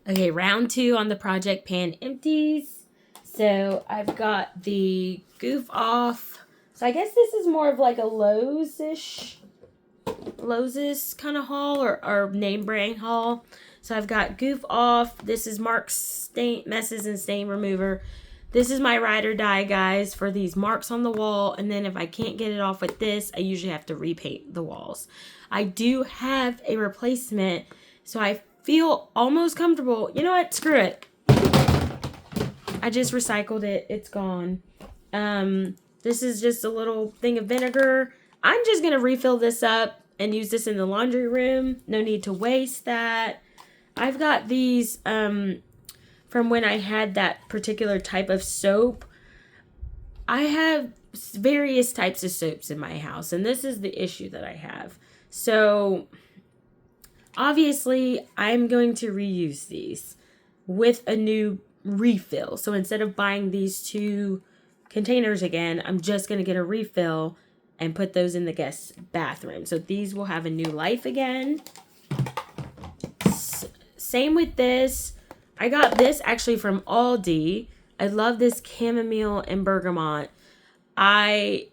Okay, round 2 on the Project Pan empties. So I've got the Goof Off. So I guess this is more of like a Lowe's kind of haul or name brand haul. So I've got Goof Off. This is Mark's stain messes and stain remover. This is my ride or die, guys, for these marks on the wall. And then if I can't get it off with this, I usually have to repaint the walls. I do have a replacement, so I feel almost comfortable. You know what? Screw it. I just recycled it. It's gone. This is just a little thing of vinegar. I'm just going to refill this up and use this in the laundry room. No need to waste that. I've got these from when I had that particular type of soap. I have various types of soaps in my house, and this is the issue that I have. So, obviously, I'm going to reuse these with a new refill. So, instead of buying these 2 containers again, I'm just going to get a refill and put those in the guest bathroom. So, these will have a new life again. Same with this. I got this actually from Aldi. I love this chamomile and bergamot. I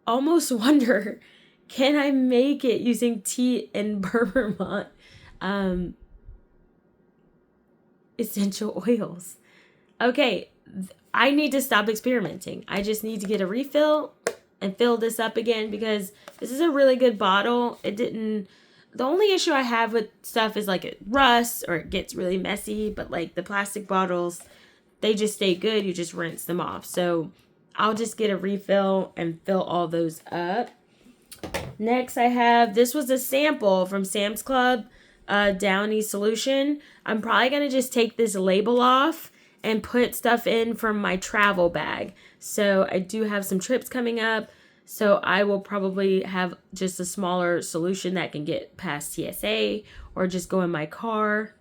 almost wonder, can I make it using tea and bergamot essential oils? Okay, I need to stop experimenting. I just need to get a refill and fill this up again because this is a really good bottle. The only issue I have with stuff is like it rusts or it gets really messy, but like the plastic bottles, they just stay good. You just rinse them off. So I'll just get a refill and fill all those up. Next I have, this was a sample from Sam's Club, Downy solution. I'm probably going to just take this label off and put stuff in from my travel bag. So I do have some trips coming up. So I will probably have just a smaller solution that can get past TSA or just go in my car.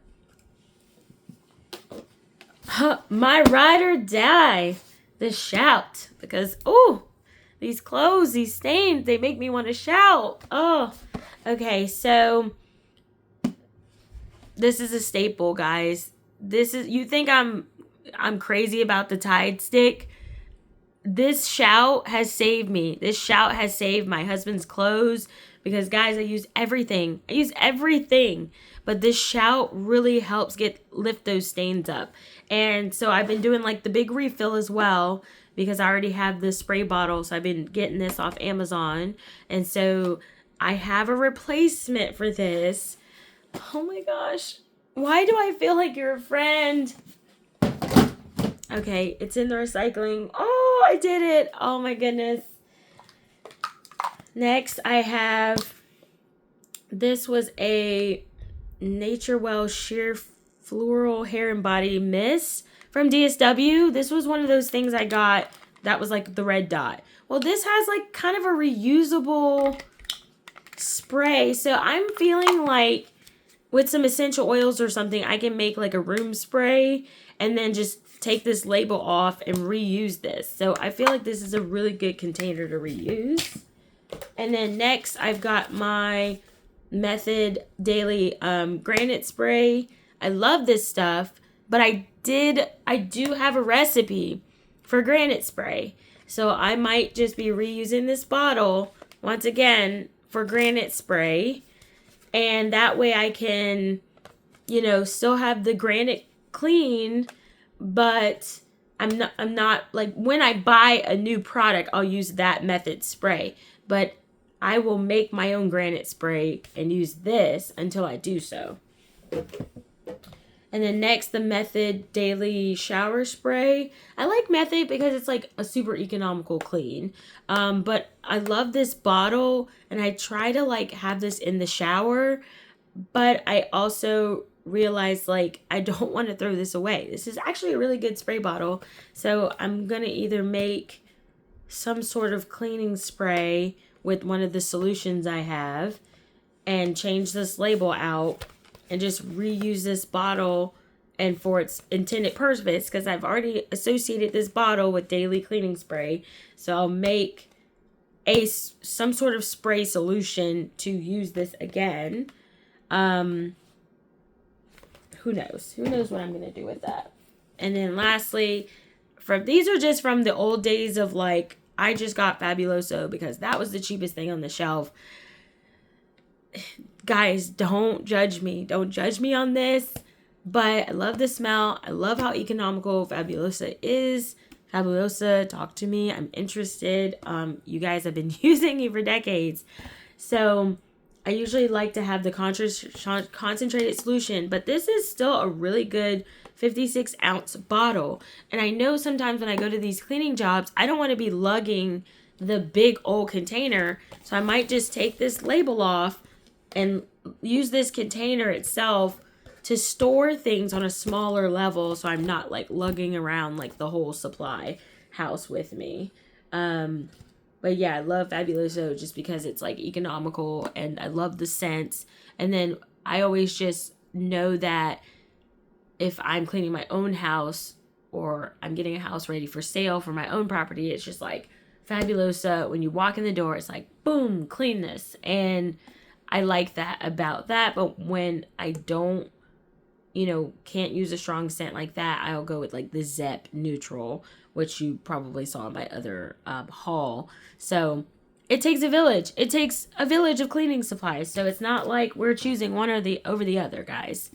My ride or die, the shout. Because, these clothes, these stains, they make me want to shout. Oh, okay. So this is a staple, guys. You think I'm crazy about the Tide stick? This shout has saved me. This shout has saved my husband's clothes because, guys, I use everything. But this shout really helps lift those stains up. And so I've been doing like the big refill as well because I already have this spray bottle. So I've been getting this off Amazon. And so I have a replacement for this. Oh my gosh. Why do I feel like you're a friend? Okay, it's in the recycling. Oh, I did it. Oh my goodness. Next, I have, this was a Nature Well Sheer Floral Hair and Body Mist from DSW. This was one of those things I got that was like the red dot. Well, this has like kind of a reusable spray. So I'm feeling like with some essential oils or something, I can make like a room spray and then just take this label off and reuse this. So I feel like this is a really good container to reuse. And then next I've got my Method Daily Granite Spray. I love this stuff, but I do have a recipe for granite spray. So I might just be reusing this bottle once again for granite spray. And that way I can, still have the granite clean, but I'm not like when I buy a new product, I'll use that Method spray. But I will make my own granite spray and use this until I do so. And then next, the Method Daily Shower Spray. I like Method because it's like a super economical clean. But I love this bottle and I try to like have this in the shower. But I also realized like I don't want to throw this away. This is actually a really good spray bottle. So I'm going to either make some sort of cleaning spray with one of the solutions I have and change this label out and just reuse this bottle and for its intended purpose because I've already associated this bottle with daily cleaning spray. So I'll make some sort of spray solution to use this again. Who who knows? Who knows what I'm going to do with that? And then lastly, these are just from the old days of like, I just got Fabuloso because that was the cheapest thing on the shelf. Guys, don't judge me. Don't judge me on this. But I love the smell. I love how economical Fabuloso is. Fabuloso, talk to me. I'm interested. You guys have been using it for decades. So I usually like to have the concentrated solution. But this is still a really good 56-ounce bottle. And I know sometimes when I go to these cleaning jobs, I don't want to be lugging the big old container. So I might just take this label off and use this container itself to store things on a smaller level, so I'm not like lugging around like the whole supply house with me. But yeah, I love Fabuloso just because it's like economical and I love the scents. And then I always just know that if I'm cleaning my own house or I'm getting a house ready for sale for my own property, it's just like Fabuloso. When you walk in the door, it's like, boom, clean this. And I like that about that. But when I don't, can't use a strong scent like that, I'll go with like the Zep Neutral, which you probably saw in my other haul. So it takes a village. It takes a village of cleaning supplies. So it's not like we're choosing one over the other, guys.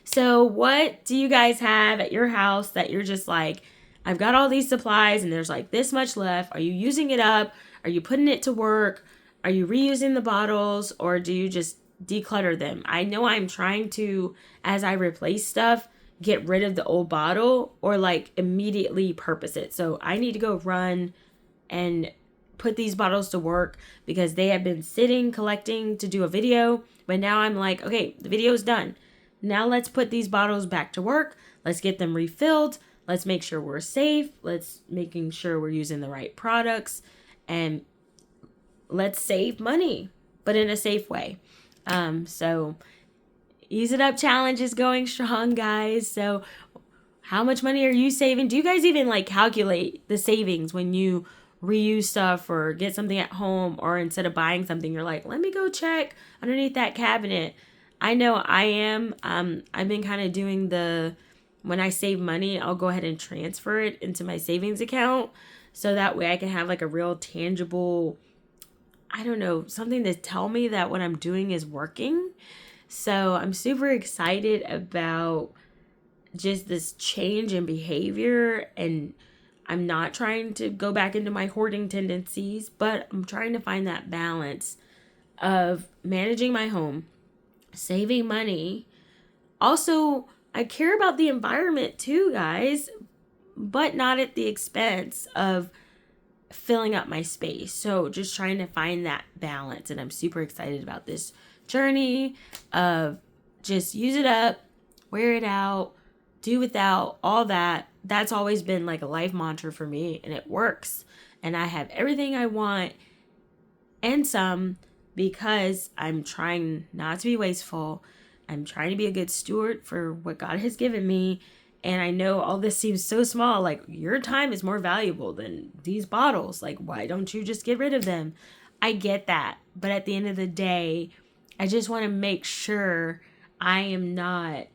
So what do you guys have at your house that you're just like, I've got all these supplies and there's like this much left. Are you using it up? Are you putting it to work? Are you reusing the bottles, or do you just declutter them? I know I'm trying to, as I replace stuff, get rid of the old bottle or like immediately purpose it. So I need to go run and put these bottles to work because they have been sitting collecting to do a video. But now I'm like, okay, the video's done. Now let's put these bottles back to work. Let's get them refilled. Let's make sure we're safe. Let's making sure we're using the right products, and let's save money, but in a safe way. So Use It Up challenge is going strong, guys. So how much money are you saving? Do you guys even like calculate the savings when you reuse stuff or get something at home, or instead of buying something, you're like, let me go check underneath that cabinet? I know I am. I've been kind of doing when I save money, I'll go ahead and transfer it into my savings account. So that way I can have like a real tangible, I don't know, something to tell me that what I'm doing is working. So I'm super excited about just this change in behavior, and I'm not trying to go back into my hoarding tendencies, but I'm trying to find that balance of managing my home, saving money. Also, I care about the environment too, guys, but not at the expense of filling up my space. So just trying to find that balance, and I'm super excited about this journey of just use it up, wear it out, do without, all that. That's always been like a life mantra for me, and it works. And I have everything I want and some, because I'm trying not to be wasteful. I'm trying to be a good steward for what God has given me. And I know all this seems so small, like your time is more valuable than these bottles. Like, why don't you just get rid of them? I get that. But at the end of the day, I just want to make sure I am not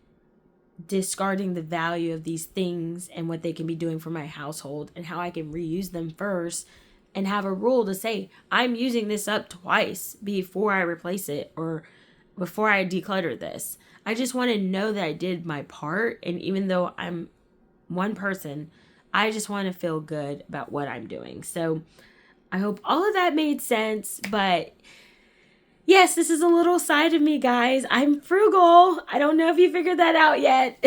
discarding the value of these things and what they can be doing for my household, and how I can reuse them first, and have a rule to say, I'm using this up twice before I replace it, or before I declutter this. I just want to know that I did my part. And even though I'm one person, I just want to feel good about what I'm doing. So I hope all of that made sense. But yes, this is a little side of me, guys. I'm frugal. I don't know if you figured that out yet.